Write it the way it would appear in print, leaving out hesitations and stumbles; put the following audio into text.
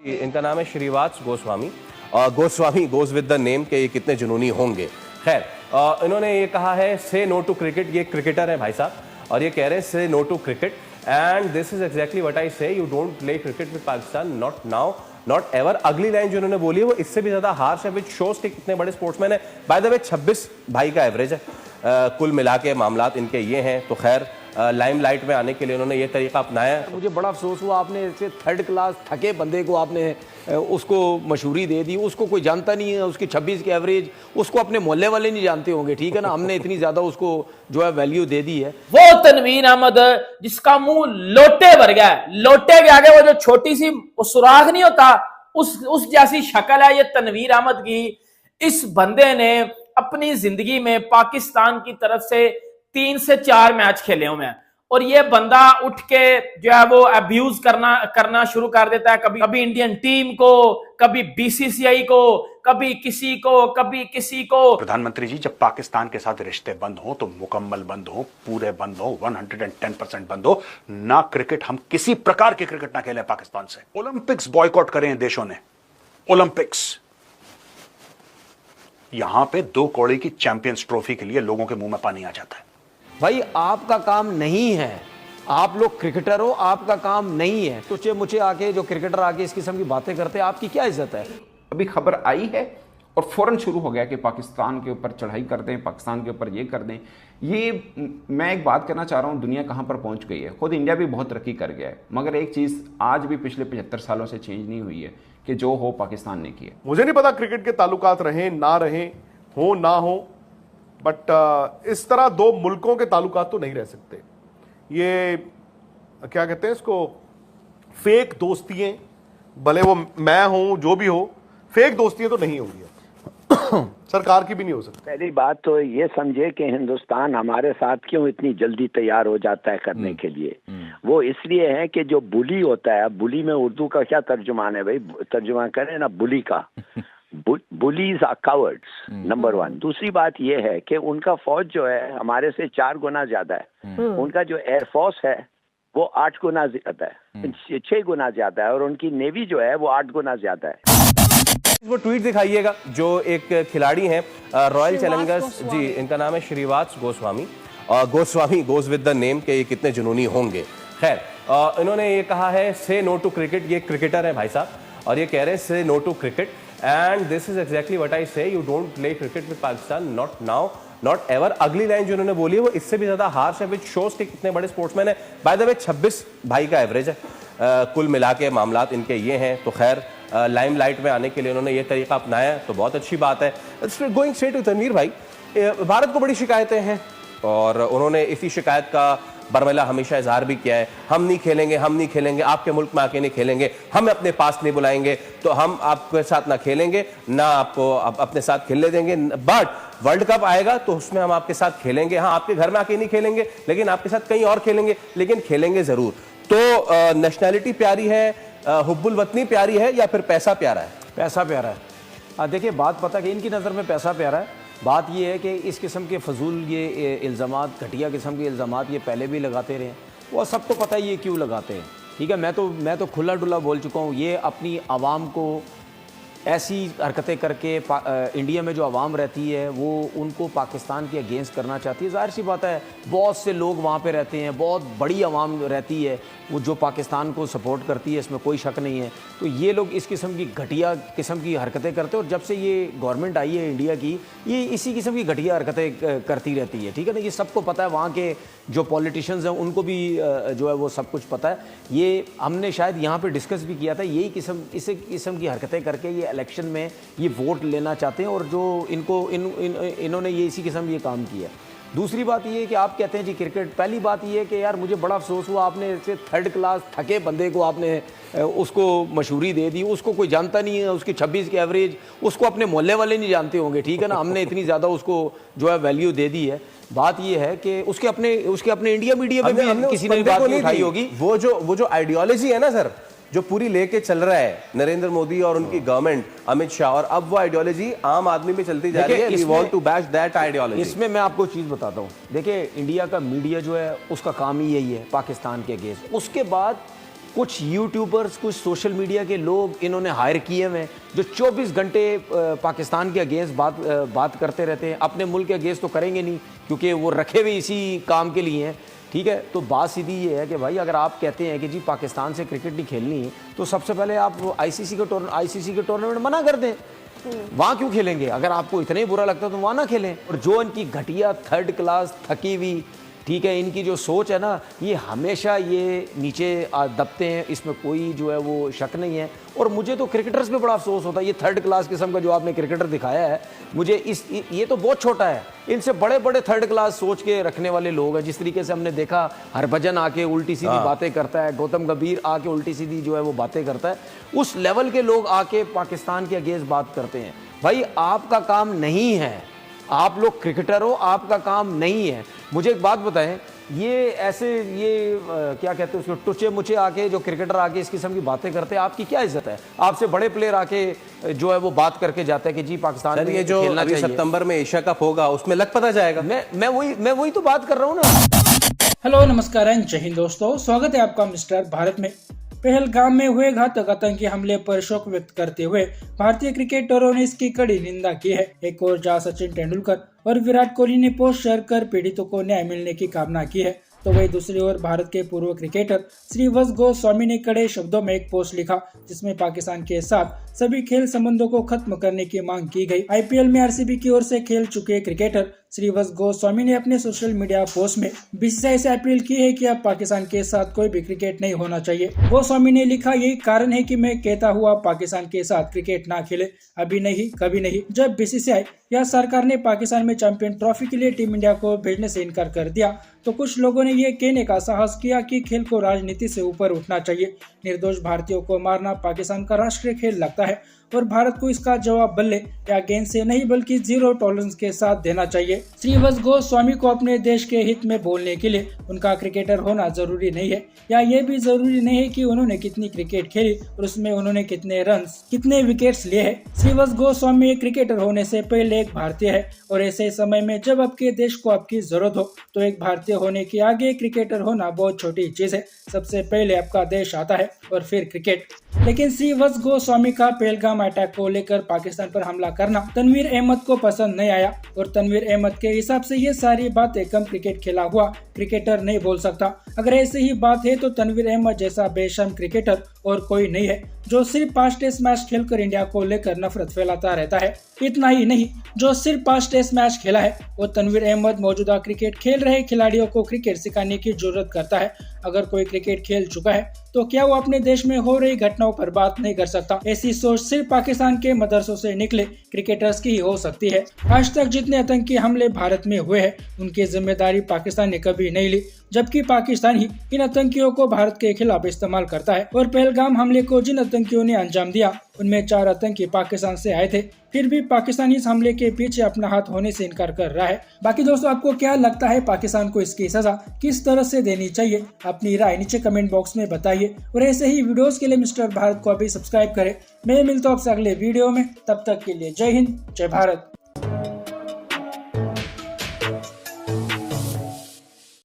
इनका नाम है Shrivas Goswami. Goswami goes with the name के ये कितने जुनूनी होंगे। खैर, इन्होंने ये कहा है से नो टू क्रिकेट। ये क्रिकेटर है भाई साहब, और ये कह रहे हैं say no to cricket and this is exactly what I say, you don't play cricket with Pakistan, not now not ever. अगली लाइन जो उन्होंने बोली है वो इससे भी ज्यादा हार्श है, विच शोज के कितने बड़े स्पोर्ट्समैन है। बाय द वे 26 भाई का एवरेज है, कुल मिला के मामलात इनके ये हैं। तो खैर, लाइमलाइट में आने के लिए उन्होंने ये तरीका अपनाया। मुझे बड़ा अफसोस हुआ, आपने ऐसे थर्ड क्लास थके बंदे को आपने उसको मशहूरी दे दी। उसको कोई जानता नहीं है, उसकी 26 की एवरेज उसको अपने मोहल्ले वाले नहीं जानते होंगे, ठीक है ना। हमने इतनी ज्यादा उसको जो है वैल्यू दे दी है। वो तनवीर अहमद जिसका मुंह लोटे भर गया है, लोटे के आगे वो जो छोटी सी सुराख नहीं होता, उस जैसी शक्ल है ये तनवीर अहमद की। इस बंदे ने अपनी जिंदगी में पाकिस्तान की तरफ से 3 से 4 मैच खेले हुए हैं, और ये बंदा उठ के जो है वो अब्यूज करना शुरू कर देता है। कभी इंडियन टीम को, कभी बीसीसीआई को, कभी किसी को। प्रधानमंत्री जी, जब पाकिस्तान के साथ रिश्ते बंद हो तो मुकम्मल बंद हो, पूरे बंद हो, 110% बंद हो। ना क्रिकेट, हम किसी प्रकार के क्रिकेट ना खेलें पाकिस्तान से। ओलंपिक्स बॉयकॉट करें देशों ने, ओलंपिक्स। यहां पे 2 कौड़ी की चैंपियंस ट्रॉफी के लिए लोगों के मुंह में पानी आ जाता है। भाई आपका काम नहीं है, आप लोग क्रिकेटर हो, आपका काम नहीं है। तो मुझे आके जो क्रिकेटर आके इस किस्म की बातें करते हैं, आपकी क्या इज्जत है। अभी खबर आई है और फौरन शुरू हो गया कि पाकिस्तान के ऊपर चढ़ाई कर दें, पाकिस्तान के ऊपर ये कर दें। ये मैं एक बात करना चाह रहा हूँ, दुनिया कहाँ पर पहुँच गई है। खुद इंडिया भी बहुत तरक्की कर गया है, मगर एक चीज़ आज भी पिछले 75 सालों से चेंज नहीं हुई है कि जो हो पाकिस्तान ने किया। मुझे नहीं पता क्रिकेट के ताल्लुकात रहें ना रहें, हो ना हो, बट इस तरह 2 मुल्कों के ताल्लुकात तो नहीं रह सकते। ये क्या कहते हैं इसको, फेक दोस्तियां, भले वो मैं हूं जो भी हो, फेक दोस्तियां तो नहीं होंगी सरकार की भी नहीं हो सकती। पहली बात तो ये समझे कि हिंदुस्तान हमारे साथ क्यों इतनी जल्दी तैयार हो जाता है करने के लिए। वो इसलिए है कि जो बुली होता है, बुली में उर्दू का क्या तर्जुमान है भाई, तर्जुमा करें ना बुली का। Bullies are cowards, number 1। दूसरी बात यह है कि उनका फौज जो है हमारे से 4 गुना ज्यादा है। उनका जो एयरफोर्स है वो 8 गुना ज्यादा है, 6 गुना ज्यादा है, और उनकी नेवी जो है वो 8 गुना ज्यादा है। वो ट्वीट दिखाइएगा जो एक खिलाड़ी हैं रॉयल चैलेंजर्स। जी, इनका नाम है Shrivas Goswami. Goswami goes with the name के ये कितने जुनूनी होंगे। खैर, इन्होंने ये कहा है से नो टू क्रिकेट। ये क्रिकेटर है भाई साहब, और ये कह रहे हैं say no to cricket and this is exactly what I say, you don't play cricket with Pakistan, not now not ever. अगली लाइन जो उन्होंने बोली है वो इससे भी ज्यादा हार्श है, विच शोज के कितने बड़े स्पोर्ट्समैन है। बाय द वे 26 भाई का एवरेज है, कुल मिला के मामलात इनके ये हैं। तो खैर, लाइमलाइट में आने के लिए उन्होंने ये तरीका अपनाया, तो बहुत अच्छी बात है। गोइंग स्ट्रेट टू तनवीर भाई, भारत को बड़ी शिकायतें हैं और उन्होंने इसी शिकायत का बरमला हमेशा इजहार भी किया है। हम नहीं खेलेंगे, आपके मुल्क में आके नहीं खेलेंगे, हम अपने पास नहीं बुलाएंगे, तो हम आपके साथ ना खेलेंगे ना आपको अपने साथ खेलने देंगे। बट वर्ल्ड कप आएगा तो उसमें हम आपके साथ खेलेंगे। हाँ, आपके घर में आके नहीं खेलेंगे, लेकिन आपके साथ कहीं और खेलेंगे, लेकिन खेलेंगे जरूर। तो नेशनैलिटी प्यारी है, हुब्बुल वतनी प्यारी है, या फिर पैसा प्यारा है? पैसा प्यारा है। देखिए, बात पता कि इनकी नज़र में पैसा प्यारा है। बात ये है कि इस किस्म के फजूल ये इल्ज़ामात, घटिया किस्म के इल्ज़ामात ये पहले भी लगाते रहे, वो सबको पता है ये क्यों लगाते हैं, ठीक है। मैं तो खुला डुला बोल चुका हूँ। ये अपनी आवाम को ऐसी हरकतें करके इंडिया में जो आवाम रहती है वो उनको पाकिस्तान के अगेंस्ट करना चाहती है। ज़ाहिर सी बात है, बहुत से लोग वहाँ पे रहते हैं, बहुत बड़ी आवाम रहती है वो जो पाकिस्तान को सपोर्ट करती है, इसमें कोई शक नहीं है। तो ये लोग इस किस्म की घटिया किस्म की हरकतें करते हैं, और जब से ये गवर्नमेंट आई है इंडिया की, ये इसी किस्म की घटिया हरकतें करती रहती है, ठीक है ना। ये सबको पता है, वहाँ के जो पॉलिटिशियंस हैं उनको भी जो है वो सब कुछ पता है। ये हमने शायद यहाँ पे डिस्कस भी किया था, यही इस किस्म की हरकतें करके ये इलेक्शन में ये वोट लेना चाहते हैं, और जो इन्होंने ये इसी किस्म ये काम किया। दूसरी बात ये है कि आप कहते हैं जी क्रिकेट। पहली बात ये है कि यार मुझे बड़ा अफसोस हुआ, आपने ऐसे थर्ड क्लास थके बंदे को आपने उसको मशहूरी दे दी। उसको कोई जानता नहीं है, उसकी 26 की एवरेज उसको अपने मोहल्ले वाले नहीं जानते होंगे, ठीक है ना। हमने इतनी ज़्यादा उसको जो है वैल्यू दे दी है। बात ये है कि उसके अपने इंडिया मीडिया में भी किसी ने बात नहीं उठाई होगी। वो जो आइडियोलॉजी है ना सर, जो पूरी लेके चल रहा है नरेंद्र मोदी और उनकी गवर्नमेंट, अमित शाह, और अब वो आइडियोलॉजी आम आदमी में चलती जा रही है। We want to bash that ideology. इसमें मैं आपको चीज बताता हूँ। देखिए, इंडिया का मीडिया जो है उसका काम ही यही है पाकिस्तान के अगेंस्ट। उसके बाद कुछ यूट्यूबर्स, कुछ सोशल मीडिया के लोग इन्होंने हायर किए हुए हैं जो 24 घंटे पाकिस्तान के अगेंस्ट बात करते रहते हैं। अपने मुल्क के अगेंस्ट तो करेंगे नहीं क्योंकि वो रखे हुए इसी काम के लिए हैं, ठीक है। तो बात सीधी ये है कि भाई अगर आप कहते हैं कि जी पाकिस्तान से क्रिकेट नहीं खेलनी तो सबसे पहले आप आईसीसी के टूर्नामेंट मना कर दें। वहाँ क्यों खेलेंगे? अगर आपको इतना ही बुरा लगता है तो वहाँ ना खेलें। और जो इनकी घटिया थर्ड क्लास थकी हुई, ठीक है, इनकी जो सोच है ना, ये हमेशा ये नीचे दबते हैं, इसमें कोई जो है वो शक नहीं है। और मुझे तो क्रिकेटर्स पे बड़ा अफसोस होता है, ये थर्ड क्लास किस्म का जो आपने क्रिकेटर दिखाया है मुझे ये तो बहुत छोटा है। इनसे बड़े बड़े थर्ड क्लास सोच के रखने वाले लोग हैं। जिस तरीके से हमने देखा हरभजन आके उल्टी सीधी बातें करता है, गौतम गंभीर आके उल्टी सीधी जो है वो बातें करता है, उस लेवल के लोग आके पाकिस्तान के अगेंस्ट बात करते हैं। भाई आपका काम नहीं है, आप लोग क्रिकेटर हो, आपका काम नहीं है। मुझे एक बात बताएं, ये ऐसे क्या कहते हैं उसको, टुचे मुचे आके जो क्रिकेटर आके इस किस्म की बातें करते हैं, आपकी क्या इज्जत है? आपसे बड़े प्लेयर आके जो है वो बात करके जाता है कि जी पाकिस्तान में ये जो अभी सितंबर में एशिया कप होगा उसमें लग पता जाएगा। मैं वही तो बात कर रहा हूँ ना। हेलो, नमस्कार एंड जय हिंद दोस्तों, स्वागत है आपका मिस्टर भारत में। पहलगाम में हुए घातक आतंकी हमले पर शोक व्यक्त करते हुए भारतीय क्रिकेटरों ने इसकी कड़ी निंदा की है। एक और जहां सचिन तेंदुलकर और विराट कोहली ने पोस्ट शेयर कर पीड़ितों को न्याय मिलने की कामना की है, तो वही दूसरी ओर भारत के पूर्व क्रिकेटर श्रीवत्स गोस्वामी ने कड़े शब्दों में एक पोस्ट लिखा जिसमें पाकिस्तान के साथ सभी खेल संबंधों को खत्म करने की मांग की गई। आईपीएल में आरसीबी की ओर से खेल चुके क्रिकेटर श्रीवत्स गोस्वामी ने अपने सोशल मीडिया पोस्ट में बीसीसीआई से अपील की है कि अब पाकिस्तान के साथ कोई भी क्रिकेट नहीं होना चाहिए। गोस्वामी ने लिखा, यही कारण है कि मैं कहता हुआ पाकिस्तान के साथ क्रिकेट ना खेले, अभी नहीं कभी नहीं। जब बीसीसीआई या सरकार ने पाकिस्तान में चैंपियन ट्रॉफी के लिए टीम इंडिया को भेजने से इनकार कर दिया तो कुछ लोगों ने ये कहने का साहस किया कि खेल को राजनीति से ऊपर उठना चाहिए। निर्दोष भारतीयों को मारना पाकिस्तान का राष्ट्रीय खेल लगता है और भारत को इसका जवाब बल्ले या गेंद से नहीं बल्कि जीरो टॉलरेंस के साथ देना चाहिए। श्रीवत्स गोस्वामी को अपने देश के हित में बोलने के लिए उनका क्रिकेटर होना जरूरी नहीं है, या ये भी जरूरी नहीं है कि उन्होंने कितनी क्रिकेट खेली और उसमें उन्होंने कितने रन्स, कितने विकेट्स लिए हैं। श्रीवत्स गोस्वामी एक क्रिकेटर होने से पहले एक भारतीय है और ऐसे समय में जब आपके देश को आपकी जरूरत हो तो एक भारतीय होने के आगे क्रिकेटर होना बहुत छोटी चीज है। सबसे पहले आपका देश आता है और फिर क्रिकेट। लेकिन श्रीवत्स गोस्वामी का पहलगाम अटैक को लेकर पाकिस्तान पर हमला करना तनवीर अहमद को पसंद नहीं आया और तनवीर अहमद के हिसाब से ये सारी बातें कम क्रिकेट खेला हुआ क्रिकेटर नहीं बोल सकता। अगर ऐसे ही बात है तो तनवीर अहमद जैसा बेशर्म क्रिकेटर और कोई नहीं है जो सिर्फ 5 टेस्ट मैच खेलकर इंडिया को लेकर नफरत फैलाता रहता है। इतना ही नहीं, जो सिर्फ 5 टेस्ट मैच खेला है वो तनवीर अहमद मौजूदा क्रिकेट खेल रहे खिलाड़ियों को क्रिकेट सिखाने की जरूरत करता है। अगर कोई क्रिकेट खेल चुका है तो क्या वो अपने देश में हो रही घटनाओं पर बात नहीं कर सकता? ऐसी सोच सिर्फ पाकिस्तान के मदरसों से निकले क्रिकेटर्स की ही हो सकती है। आज तक जितने आतंकी हमले भारत में हुए हैं उनकी जिम्मेदारी पाकिस्तान ने कभी नहीं ली, जबकि पाकिस्तान ही इन आतंकियों को भारत के खिलाफ इस्तेमाल करता है। और पहलगाम हमले को जिन आतंकियों ने अंजाम दिया उनमें 4 आतंकी पाकिस्तान से आए थे, फिर भी पाकिस्तान इस हमले के पीछे अपना हाथ होने से इनकार कर रहा है। बाकी दोस्तों, आपको क्या लगता है पाकिस्तान को इसकी सजा किस तरह से देनी चाहिए? अपनी राय नीचे कमेंट बॉक्स में बताइए और ऐसे ही वीडियोस के लिए मिस्टर भारत को अभी सब्सक्राइब करें। मैं मिलता हूं आपसे अगले वीडियो में, तब तक के लिए जय हिंद, जय भारत।